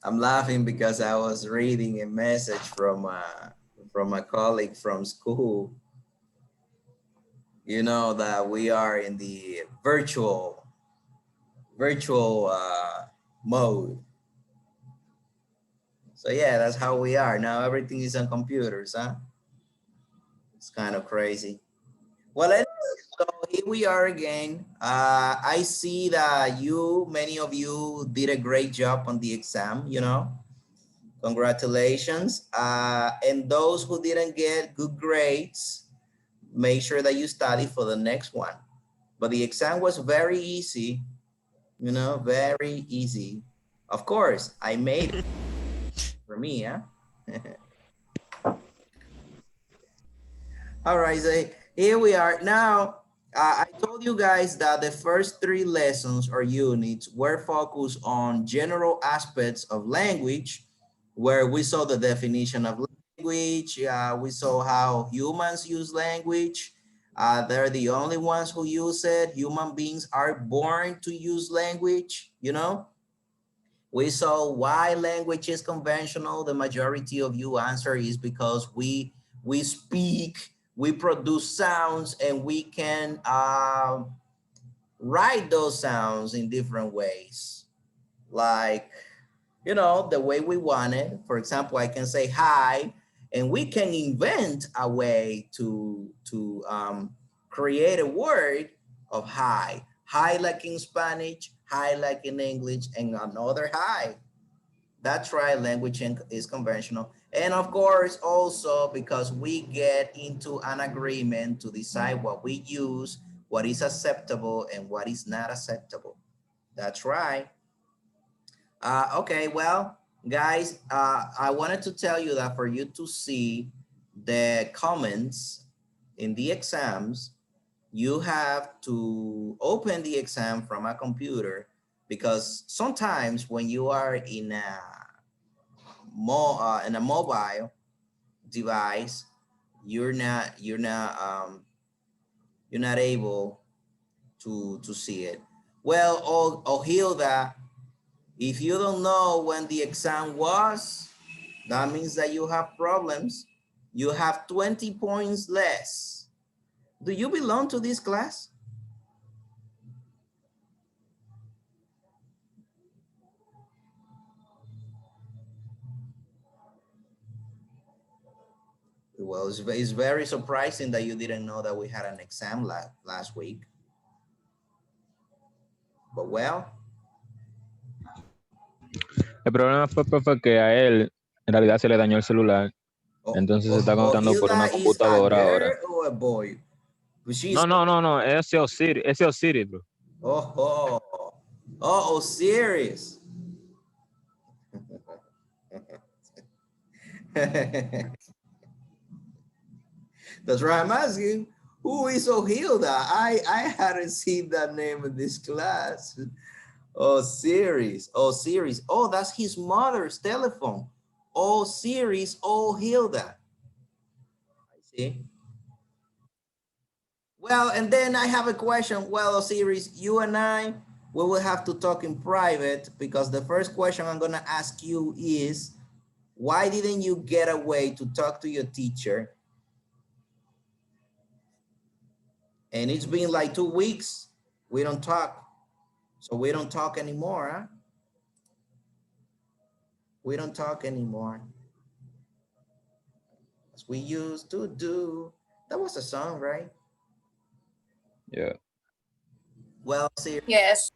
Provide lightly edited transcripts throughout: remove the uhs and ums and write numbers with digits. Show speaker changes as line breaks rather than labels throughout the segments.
I'm laughing because I was reading a message from a colleague from school. You know that we are in the virtual mode. So yeah, that's how we are now. Everything is on computers, huh? It's kind of crazy. Well, anyway, so here we are again. I see that many of you did a great job on the exam, you know. Congratulations. And those who didn't get good grades, make sure that you study for the next one. But the exam was very easy, you know, very easy. Of course, I made it for me, huh? All right, so here we are. Now, I told you guys that the first 3 lessons or units were focused on general aspects of language, where we saw the definition of language. We saw how humans use language. They're the only ones who use it. Human beings are born to use language, you know? We saw why language is conventional. The majority of you answer is because we speak, we produce sounds, and we can write those sounds in different ways. Like, you know, the way we want it. For example, I can say hi, and we can invent a way to create a word of hi. Hi like in Spanish, hi like in English, and another hi. That's right, language is conventional. And of course, also because we get into an agreement to decide what we use, what is acceptable and what is not acceptable. That's right. Okay, well, guys, I wanted to tell you that for you to see the comments in the exams, you have to open the exam from a computer, because sometimes when you are in a mobile device, you're not able to see it. Well, Hilda, if you don't know when the exam was, that means that you have problems. You have 20 points less. Do you belong to this class? Well, it's very surprising that you didn't know that we had an exam last week. But well,
El problema fue, profe, que a él en realidad se le dañó el celular. Entonces se está conectando por
Hilda
una
is a
computadora ahora.
girl or a boy? She's
No, no, no, no. Ese Osiris, bro.
oh, oh, serious. That's right. I'm asking, who is Ohilda? I hadn't seen that name in this class. Oh, series. Oh, series. Oh, that's his mother's telephone. Oh, series. Oh, Hilda. I see. Well, and then I have a question. Well, series, you and I, we will have to talk in private, because the first question I'm going to ask you is, why didn't you get away to talk to your teacher? And it's been like 2 weeks. We don't talk. So we don't talk anymore, huh? We don't talk anymore. As we used to do. That was a song, right?
Yeah.
Well, see,
Yes.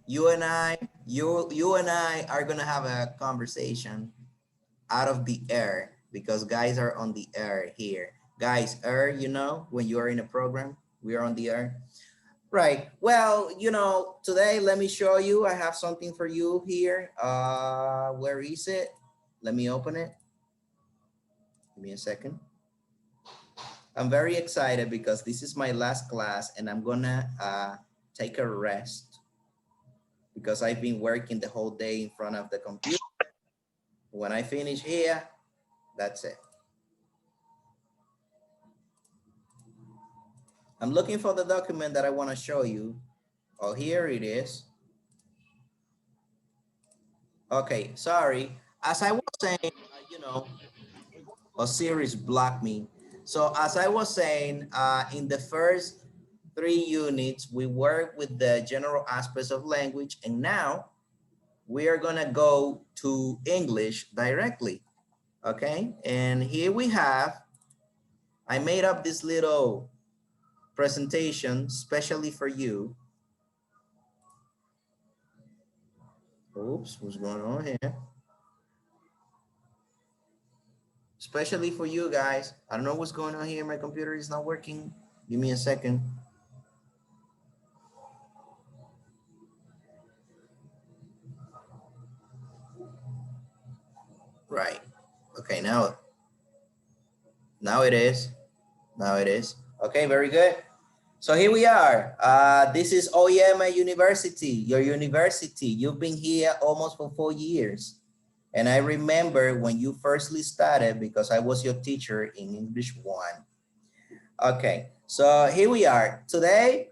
you and I are gonna have a conversation out of the air, because guys are on the air here. Guys, air, you know, when you are in a program, we are on the air. Right. Well, you know, today, let me show you. I have something for you here. Where is it? Let me open it. Give me a second. I'm very excited because this is my last class and I'm gonna take a rest, because I've been working the whole day in front of the computer. When I finish here, that's it. I'm looking for the document that I want to show you. Oh, here it is. Okay, sorry. As I was saying, you know, Osiris blocked me. So as I was saying, in the first 3 units, we work with the general aspects of language, and now we are gonna go to English directly, okay? And here we have, I made up this little presentation specially for you. Oops, what's going on here? Especially for you guys. I don't know what's going on here. My computer is not working. Give me a second. Right. Okay, now it is. Now it is. Okay, very good. So here we are. This is Oyema University, your university. You've been here almost for 4 years. And I remember when you firstly started because I was your teacher in English 1. Okay, so here we are. Today,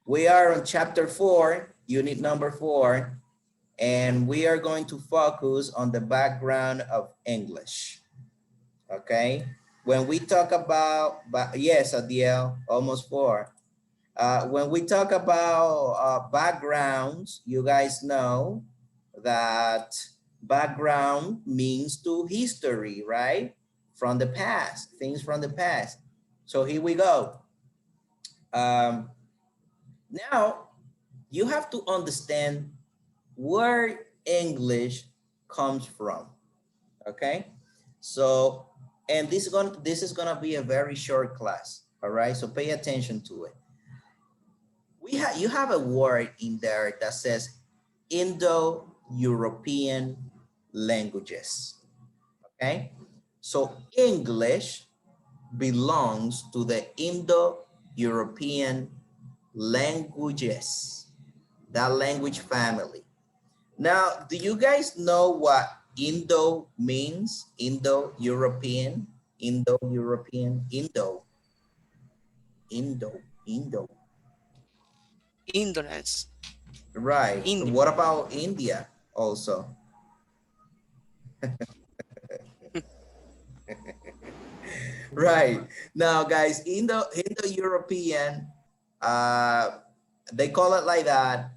we are on chapter 4, unit number 4, and we are going to focus on the background of English. Okay, when we talk about, yes, Adiel, almost 4. When we talk about backgrounds, you guys know that background means to history, right? From the past, things from the past. So here we go. Now, you have to understand where English comes from, okay? So, and this is gonna be a very short class, all right? So pay attention to it. You have a word in there that says Indo-European languages, okay? So English belongs to the Indo-European languages, that language family. Now, do you guys know what Indo means? Indo-European, Indo-European, Indo.
Indolence.
Right.
India.
What about India also? Right. Now, guys, Indo-European, they call it like that.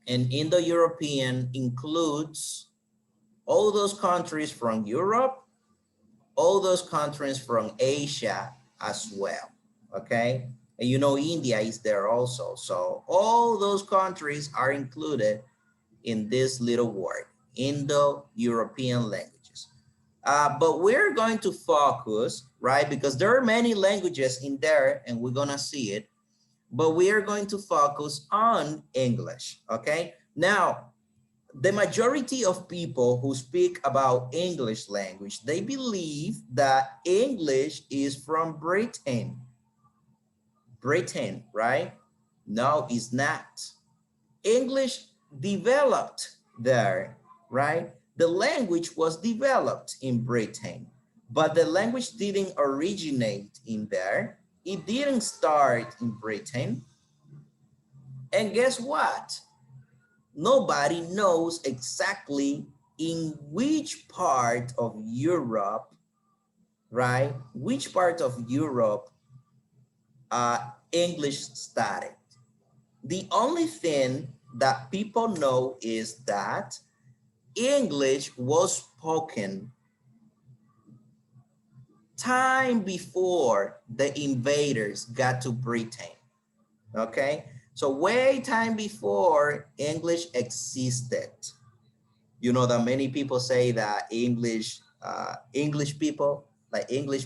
And Indo-European includes all those countries from Europe, all those countries from Asia as well, okay? And you know India is there also. So all those countries are included in this little word, Indo-European languages. But we're going to focus, right? Because there are many languages in there and we're gonna see it, but we are going to focus on English, okay? Now, the majority of people who speak about English language, they believe that English is from Britain. Britain, right? No, it's not. English developed there, right? The language was developed in Britain, but the language didn't originate in there. It didn't start in Britain. And guess what? Nobody knows exactly in which part of Europe, right? Which part of Europe English started. The only thing that people know is that English was spoken time before the invaders got to Britain, okay? So way time before English existed. You know that many people say that English people, that English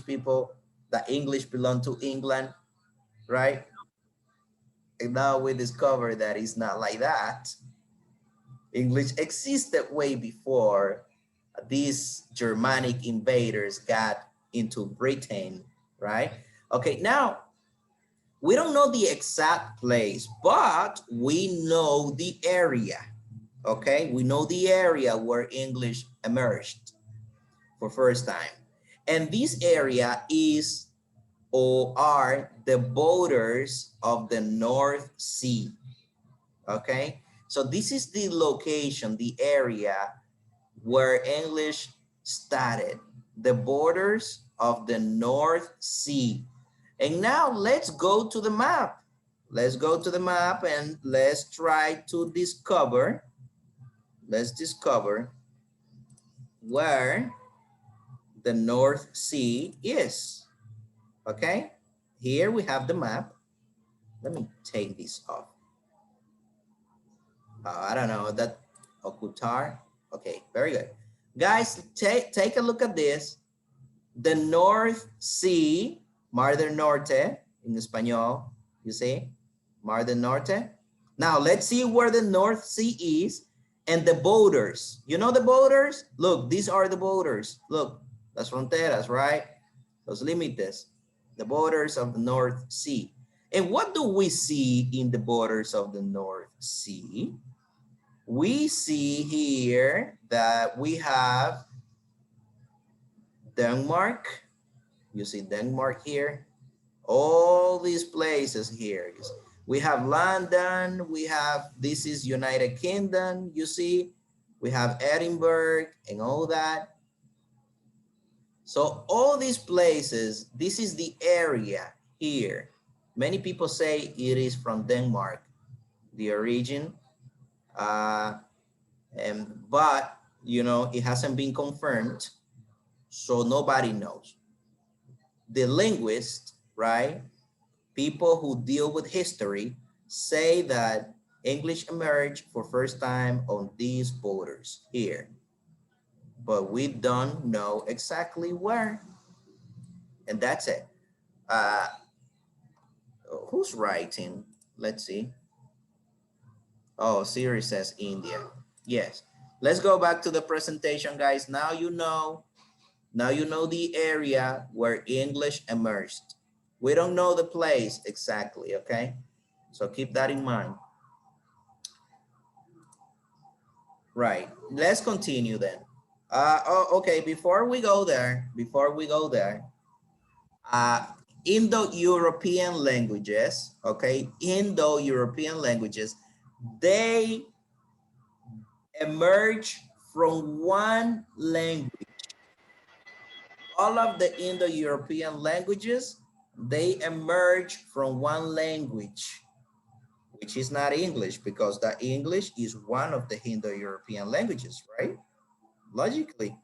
belong to England, right? And now we discover that it's not like that. English existed way before these Germanic invaders got into Britain, right? Okay, now we don't know the exact place, but we know the area, okay? We know the area where English emerged for first time. And this area is or are the borders of the North Sea, okay? So this is the location, the area where English started, the borders of the North Sea. And now let's go to the map. Let's go to the map and let's try to discover, where the North Sea is. Okay, here we have the map. Let me take this off. I don't know that ocultar. Okay, very good. Guys, take a look at this. The North Sea, Mar del Norte in Espanol, you see, Mar del Norte. Now let's see where the North Sea is and the borders. You know the borders? Look, these are the borders. Look, las fronteras, right? Los límites, the borders of the North Sea. And what do we see in the borders of the North Sea? We see here that we have Denmark. You see Denmark here. All these places here. We have London. We have, this is United Kingdom. You see, we have Edinburgh and all that. So all these places, this is the area here. Many people say it is from Denmark, the origin. But, you know, it hasn't been confirmed. So nobody knows. The linguists, right? People who deal with history say that English emerged for first time on these borders here. But we don't know exactly where. And that's it. Who's writing? Let's see. Oh, Siri says India. Yes. Let's go back to the presentation, guys. Now you know the area where English emerged. We don't know the place exactly, okay? So keep that in mind. Right. Let's continue then. Okay, before we go there, Indo-European languages, okay? Indo-European languages, they emerge from one language. All of the Indo-European languages, they emerge from one language, which is not English, because the English is one of the Indo-European languages, right? Logically.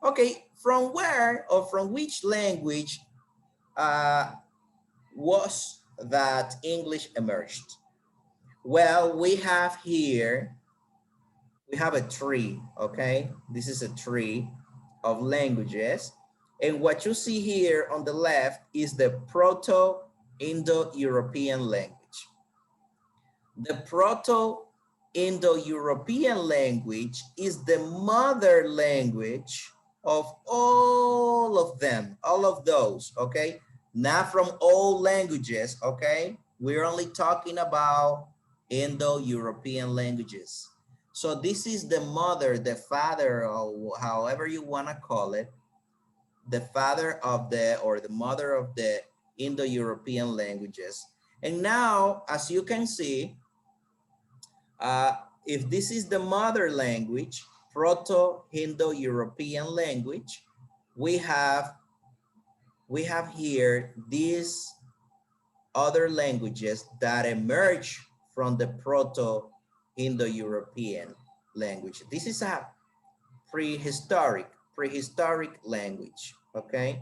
Okay, from where or from which language was that English emerged? Well, we have here, we have a tree, okay? This is a tree of languages. And what you see here on the left is the Proto-Indo-European language. The Proto-Indo-European language is the mother language of all of them, all of those, okay? Not from all languages, okay? We're only talking about Indo-European languages. So this is the mother, the father, or however you want to call it, the father of the, or the mother of the Indo-European languages. And now, as you can see, if this is the mother language, Proto-Indo-European language, we have here these other languages that emerge from the Proto-Indo-European language. This is a prehistoric language, okay?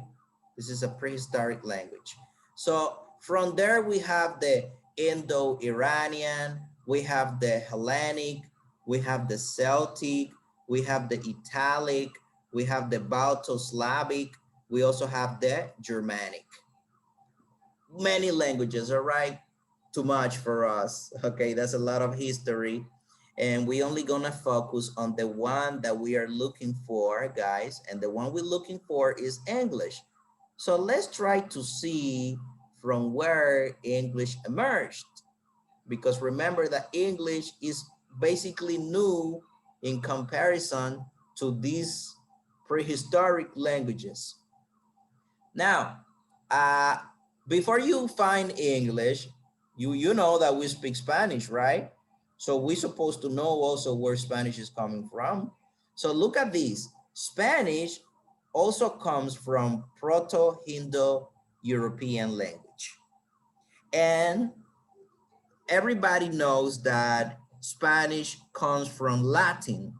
This is a prehistoric language. So from there we have the Indo-Iranian, we have the Hellenic, we have the Celtic, we have the Italic, we have the Balto-Slavic, we also have the Germanic. Many languages, all right? Too much for us, okay? That's a lot of history. And we only gonna focus on the one that we are looking for, guys. And the one we're looking for is English. So let's try to see from where English emerged. Because remember that English is basically new in comparison to these prehistoric languages. Now, before you find English, you know that we speak Spanish, right? So we're supposed to know also where Spanish is coming from. So look at this. Spanish also comes from Proto-Indo-European language. And everybody knows that Spanish comes from Latin,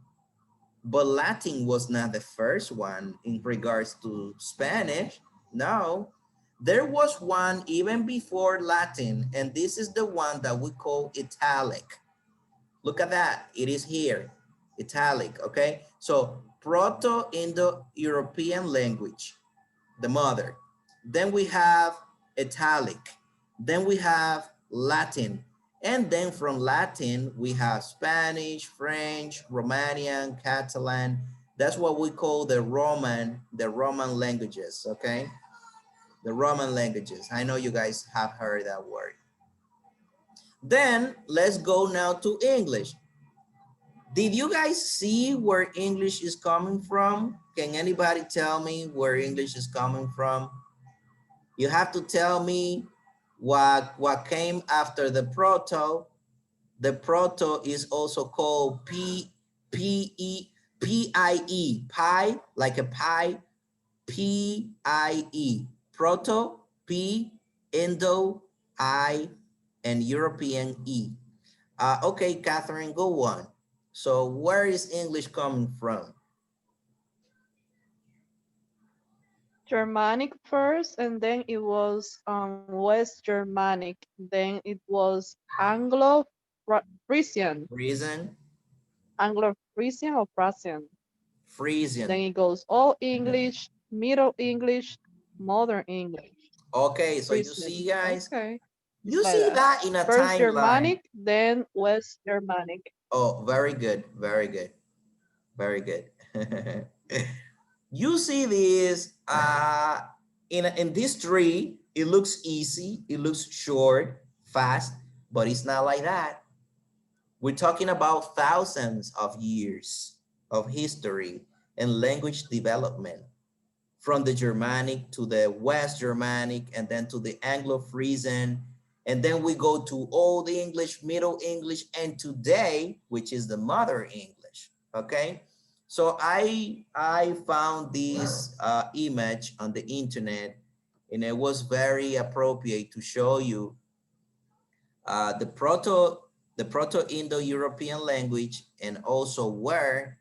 but Latin was not the first one in regards to Spanish. No, there was one even before Latin, and this is the one that we call Italic. Look at that, it is here, Italic, okay? So Proto-Indo-European language, the mother. Then we have Italic. Then we have Latin. And then from Latin, we have Spanish, French, Romanian, Catalan. That's what we call the Roman languages, okay? The Roman languages. I know you guys have heard that word. Then let's go now to English. Did you guys see where English is coming from? Can anybody tell me where English is coming from? You have to tell me what came after the proto. The proto is also called P-I-E, pie, like a pie, P-I-E, proto, P, Indo, I, and European E. Okay, Catherine, go on. So where is English coming from?
Germanic first, and then it was West Germanic. Then it was Anglo-Frisian.
Reason?
Anglo-Frisian or Prussian. Then
Frisian.
it goes Old English, Middle English, Modern English.
Okay, so you
Frisian.
see, guys,
Okay, it's
you
like
see
that.
that in a
First
timeline.
Germanic, then West Germanic.
Oh, very good, very good, very good. You see this in this tree, it looks easy, it looks short, fast, but it's not like that. We're talking about thousands of years of history and language development, from the Germanic to the West Germanic, and then to the Anglo-Frisian, and then we go to Old English, Middle English, and today, which is the Modern English, okay? So I found this image on the internet, and it was very appropriate to show you the Proto-Indo-European language, and also where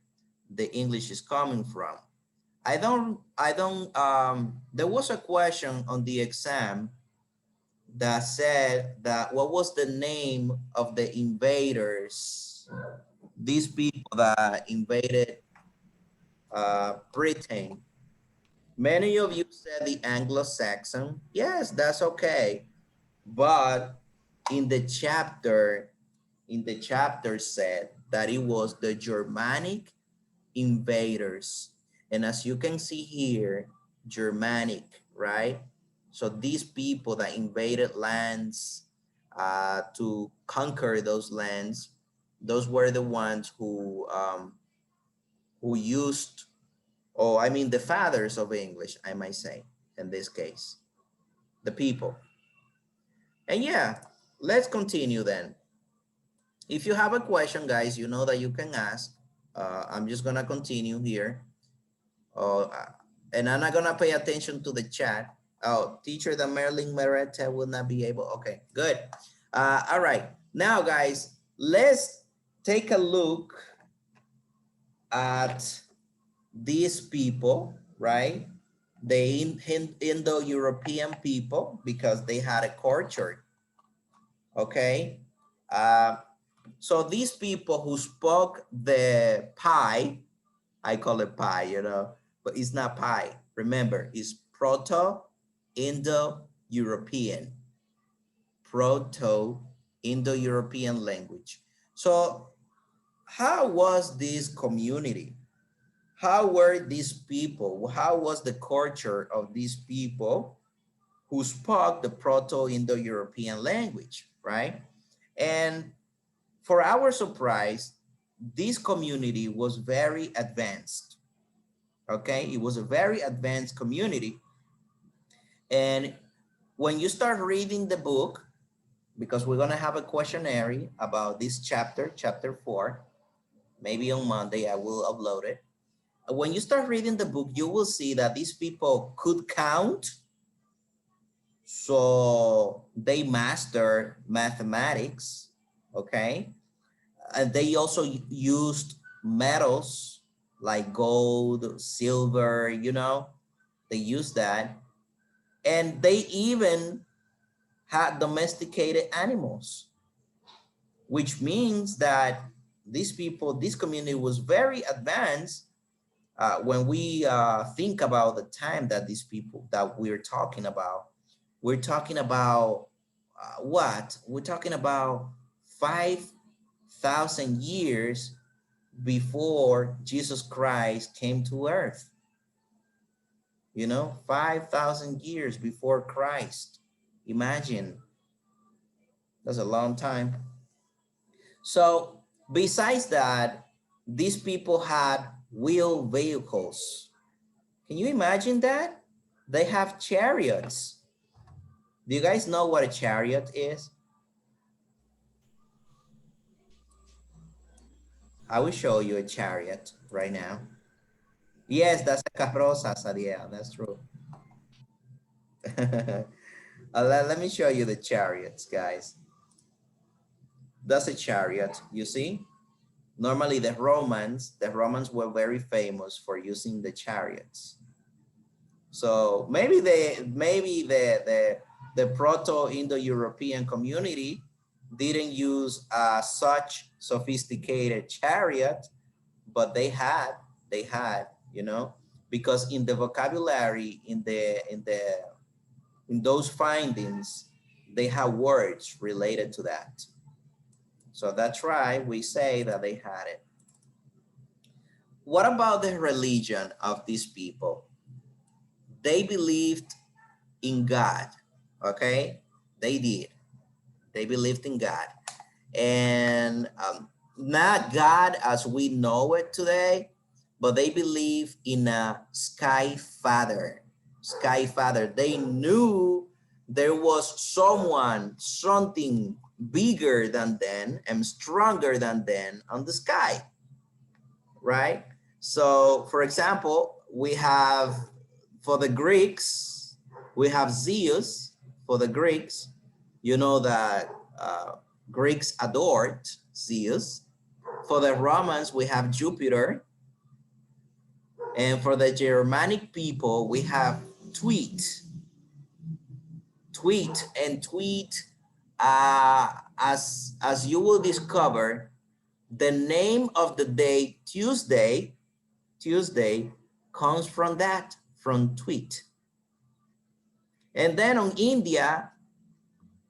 the English is coming from. There was a question on the exam that said that what was the name of the invaders, these people that invaded Britain. Many of you said the Anglo-Saxon. Yes, that's okay. But in the chapter said that it was the Germanic invaders. And as you can see here, Germanic, right? So these people that invaded lands to conquer those lands, those were the ones who used, oh, I mean the fathers of English, I might say, in this case, the people. And yeah, let's continue then. If you have a question, guys, you know that you can ask. I'm just gonna continue here. Oh, and I'm not gonna pay attention to the chat. Oh, teacher, the Marilyn Meretta will not be able. Okay, good. All right, now guys, let's take a look at these people, right? The Indo-European people, because they had a culture, okay? So these people who spoke the pie, I call it pie, you know, but it's not pie. Remember, it's Proto-Indo-European, Proto-Indo-European language. So how was this community? How were these people? How was the culture of these people who spoke the Proto-Indo-European language, right? And for our surprise, this community was very advanced, okay? It was a very advanced community. And when you start reading the book, because we're gonna have a questionnaire about this chapter, chapter 4, maybe on Monday I will upload it. when you start reading the book, you will see that these people could count. So they mastered mathematics, okay? And they also used metals like gold, silver, you know, they used that. And they even had domesticated animals, which means that these people, this community was very advanced when we think about the time that these people that we're talking about. We're talking about what? We're talking about 5,000 years before Jesus Christ came to earth. You know, 5,000 years before Christ. Imagine, that's a long time. So besides that, these people had wheeled vehicles. Can you imagine that? They have chariots. Do you guys know what a chariot is? I will show you a chariot right now. Yes, that's a carroza, Sadia. That's true. Let me show you the chariots, guys. That's a chariot, you see? Normally the Romans were very famous for using the chariots. So maybe the Proto-Indo-European community didn't use such sophisticated chariot, but they had, you know, because in the vocabulary, in those findings, they have words related to that. So that's right, we say that they had it. What about the religion of these people? They believed in God, okay? They did. They believed in God. And not God as we know it today, but they believe in a sky father. Sky father. They knew there was someone, something bigger than them and stronger than them on the sky, right? So for example, we have, for the Greeks, we have Zeus. For the Greeks, you know that Greeks adored Zeus. For the Romans, we have Jupiter. And for the Germanic people, we have Tweet. Tweet and Tweet, as you will discover, the name of the day, Tuesday, comes from that, from Tweet. And then on India,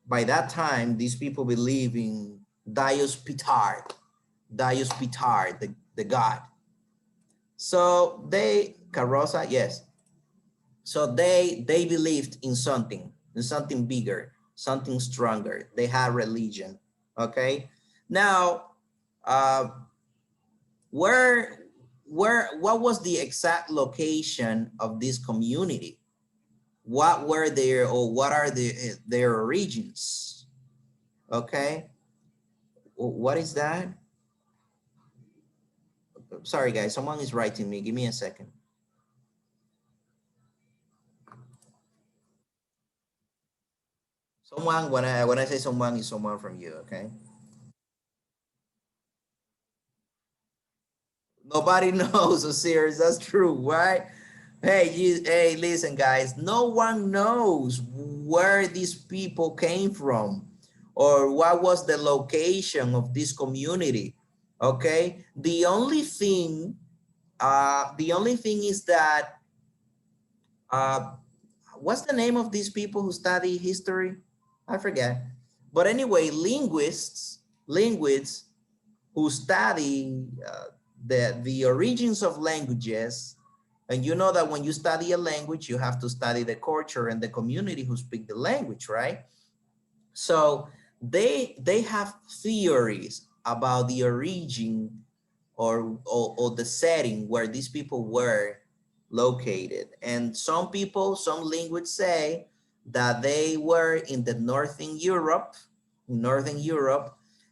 by that time, these people believe in Dios Pitar, the god. So they, Carroza, yes. So they believed in something bigger, something stronger. They had religion, okay? Now, what was the exact location of this community? What were their, or what are their origins? Okay, what is that? Sorry guys, someone is writing me, give me a second. Someone, when I say someone, is someone from you, okay? Nobody knows, Osiris, that's true, right? Hey, listen guys, no one knows where these people came from or what was the location of this community, okay? The only thing is that, what's the name of these people who study history? I forget. But anyway, linguists who study the origins of languages. And you know that when you study a language, you have to study the culture and the community who speak the language, right? So they have theories about the origin or the setting where these people were located. And some people, some linguists say that they were in the Northern Europe,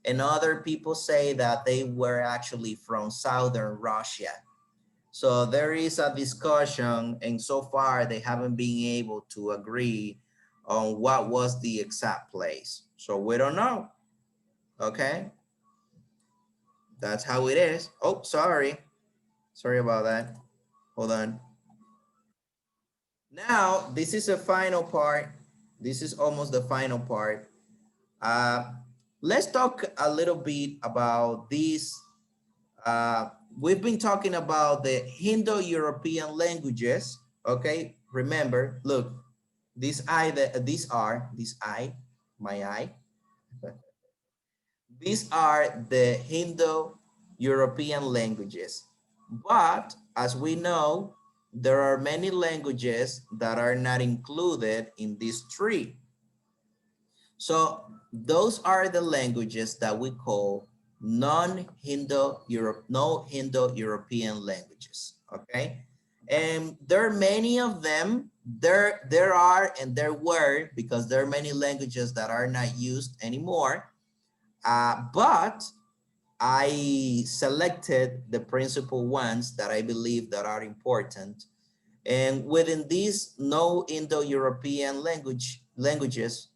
and other people say that they were actually from Southern Russia. So there is a discussion, and so far they haven't been able to agree on what was the exact place. So we don't know, okay? That's how it is. Oh, sorry. Sorry about that. Hold on. Now, this is the final part. This is almost the final part. Let's talk a little bit about this. We've been talking about the Indo-European languages. Okay, remember, look, these I, these are, this I, my I. These are the Indo-European languages. But as we know, there are many languages that are not included in this tree. So those are the languages that we call non-Indo-European languages, okay? And there are many of them. There are and there were, because there are many languages that are not used anymore. But I selected the principal ones that I believe that are important. And within these no Indo-European languages,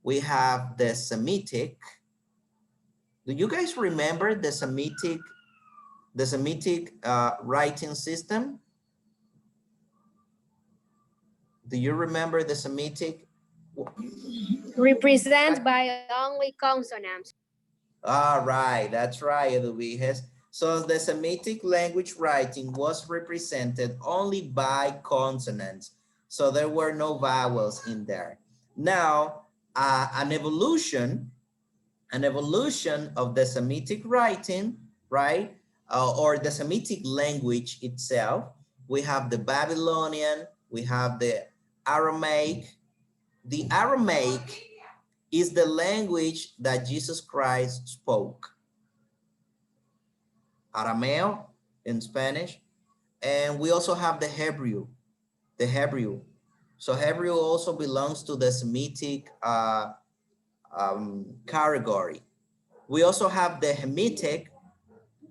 we have the Semitic. Do you guys remember the Semitic writing system? Do you remember the Semitic?
Represent by only consonants.
All right, that's right, Eduviges. So the Semitic language writing was represented only by consonants. So there were no vowels in there. Now, an evolution of the Semitic writing, right? Or the Semitic language itself. We have the Babylonian, we have the Aramaic. The Aramaic is the language that Jesus Christ spoke. Arameo in Spanish. And we also have the Hebrew. So Hebrew also belongs to the Semitic category. We also have the Hamitic.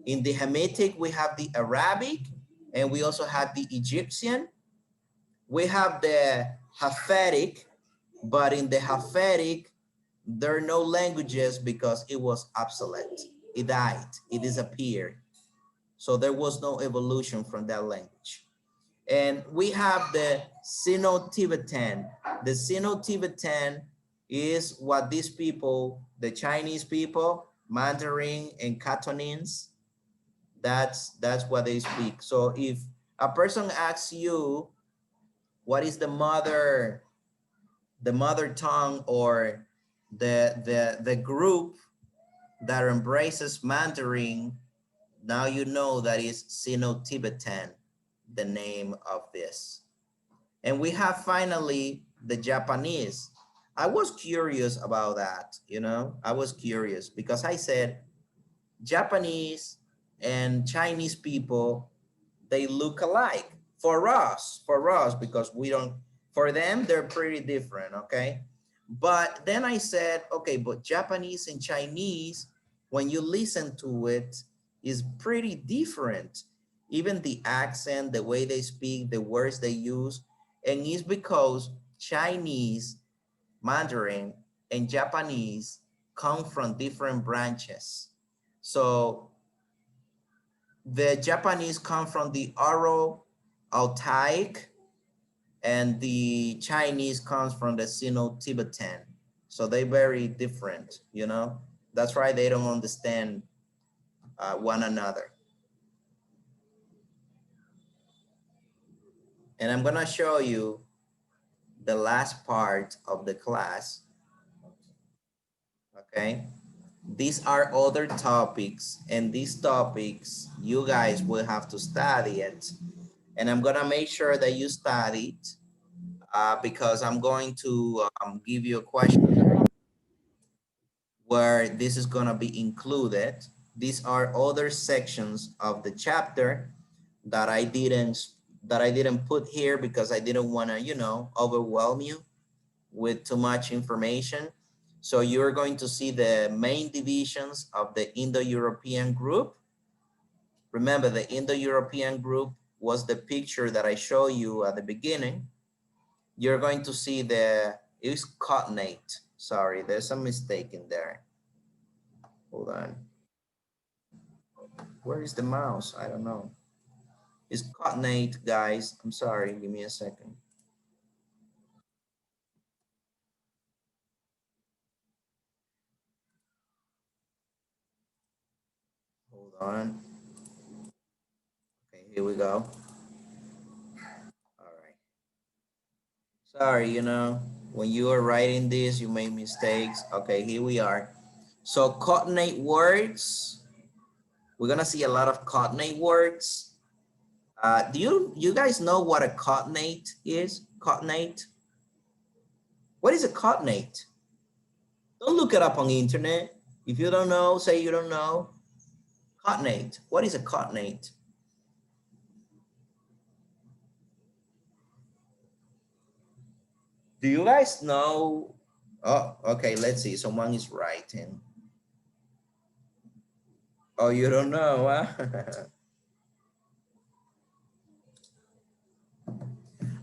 In the Hamitic, we have the Arabic, and we also have the Egyptian. We have the Hafaric, but in the Hafaric, there are no languages because it was obsolete. It died, it disappeared. So there was no evolution from that language. And we have the Sino-Tibetan. The Sino-Tibetan is what these people, the Chinese people, Mandarin and Cantonese, that's what they speak. So if a person asks you, what is the mother tongue or the group that embraces Mandarin, now you know that is Sino-Tibetan, the name of this. And we have finally the Japanese. I was curious about that, you know, I was curious because I said Japanese and Chinese people, they look alike for us, because we don't, for them, they're pretty different, okay? But then I said, okay, but Japanese and Chinese, when you listen to it, is pretty different. Even the accent, the way they speak, the words they use, and it's because Chinese, Mandarin, and Japanese come from different branches. So the Japanese come from the Aro-Altaic, and the Chinese comes from the Sino-Tibetan. So they're very different, you know? That's why they don't understand one another. And I'm gonna show you the last part of the class, okay? These are other topics, and these topics, you guys will have to study it. And I'm gonna make sure that you study it because I'm going to give you a question where this is gonna be included. These are other sections of the chapter that I didn't put here because I didn't wanna, you know, overwhelm you with too much information. So you're going to see the main divisions of the Indo-European group. Remember, the Indo-European group was the picture that I showed you at the beginning, you're going to see it's cognate. Sorry, there's a mistake in there. Hold on. Where is the mouse? I don't know. It's cognate, guys. I'm sorry, give me a second. Hold on. Okay, here we go. All right. Sorry, when you are writing this, you make mistakes. Okay, here we are. So cognate words, we're gonna see a lot of cognate words. Do you guys know what a cognate is? Cognate? What is a cognate? Don't look it up on the internet. If you don't know, say you don't know. Cognate, what is a cognate? Do you guys know? Oh, okay, let's see, someone is writing. Oh, you don't know, huh?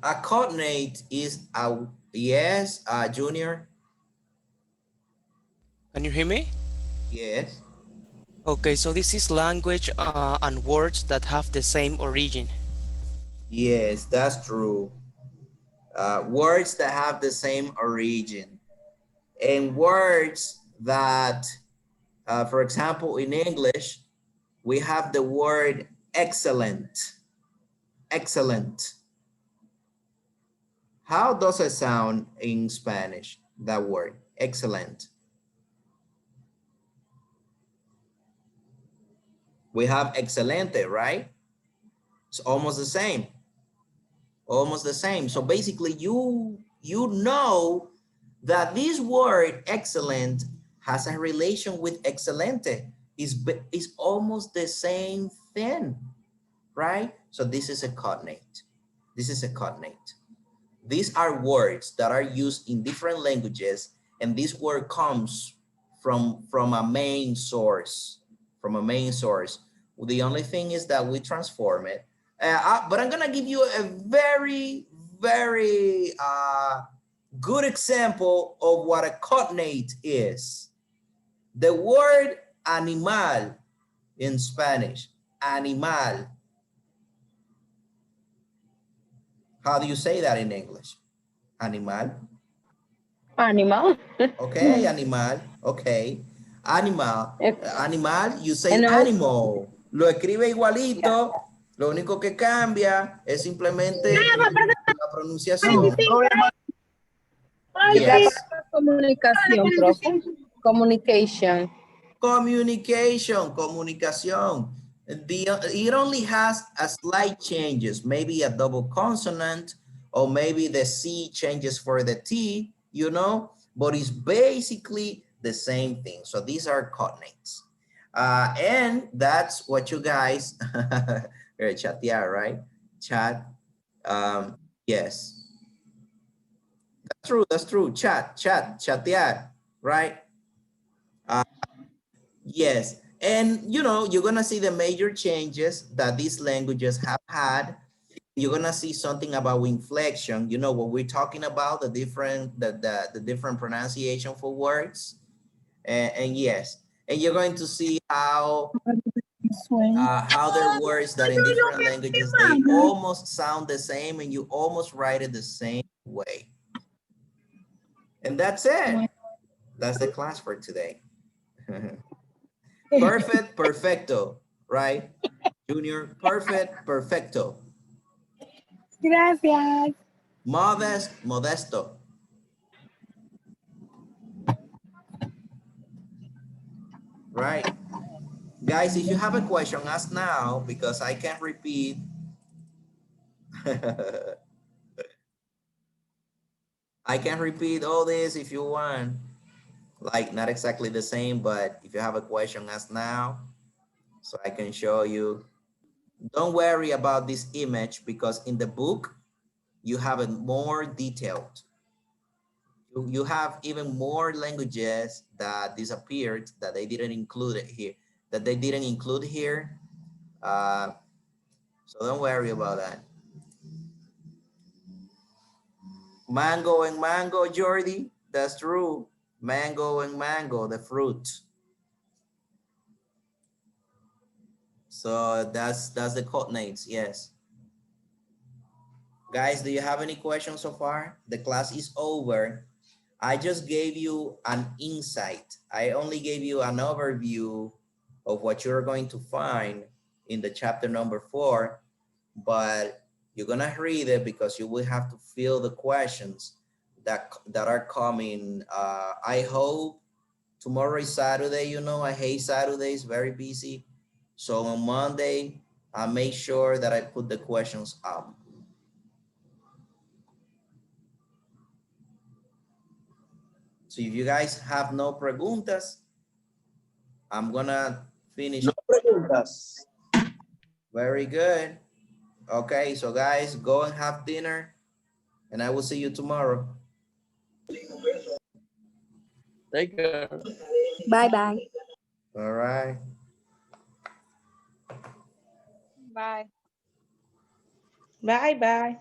A cognate is yes, Junior?
Can you hear me?
Yes.
Okay, so this is language and words that have the same origin.
Yes, that's true. Words that have the same origin. And words that, for example, in English, we have the word excellent. Excellent. How does it sound in Spanish, that word, excellent? We have excelente, right? It's almost the same. Almost the same. So basically you know that this word excellent has a relation with excelente. It's almost the same thing, right? So this is a cognate. This is a cognate. These are words that are used in different languages, and this word comes from a main source, from a main source. The only thing is that we transform it. But I'm gonna give you a very, very good example of what a cognate is. The word animal in Spanish, animal. How do you say that in English? Animal.
Animal.
Okay, animal. Okay. Animal. Animal, you say
And
animal. Lo escribe igualito. Lo único que cambia es simplemente la pronunciación. Yes.
Comunicación, profe. Communication.
Comunicación. It only has a slight changes, maybe a double consonant, or maybe the C changes for the T, but it's basically the same thing. So these are cognates. And that's what you guys, chatear, right? Chat, yes. That's true, chatear, right? Yes, and you're gonna see the major changes that these languages have had. You're gonna see something about inflection. When we're talking about the different different pronunciation for words, and yes, and you're going to see how there are words that in different languages they almost sound the same, and you almost write it the same way. And that's it. That's the class for today. Perfect, perfecto, right? Junior, perfect, perfecto.
Gracias.
Modest, modesto. Right? Guys, if you have a question, ask now because I can't repeat. I can repeat all this if you want. Like, not exactly the same, but if you have a question, ask now so I can show you. Don't worry about this image because in the book, you have it more detailed. You have even more languages that disappeared that they didn't include it here, So So don't worry about that. Mango and mango, Jordi. That's true. Mango and mango, the fruit. So that's the code names, yes. Guys, do you have any questions so far? The class is over. I just gave you an insight. I only gave you an overview of what you're going to find in the chapter number 4, but you're gonna read it because you will have to fill the questions that are coming. I hope tomorrow is Saturday, you know, I hate Saturdays, very busy. So on Monday, I make sure that I put the questions up. So if you guys have no preguntas, I'm gonna finish.
No preguntas.
Very good. Okay, so guys, go and have dinner and I will see you tomorrow.
Take care.
Bye-bye.
All right.
Bye.
Bye bye.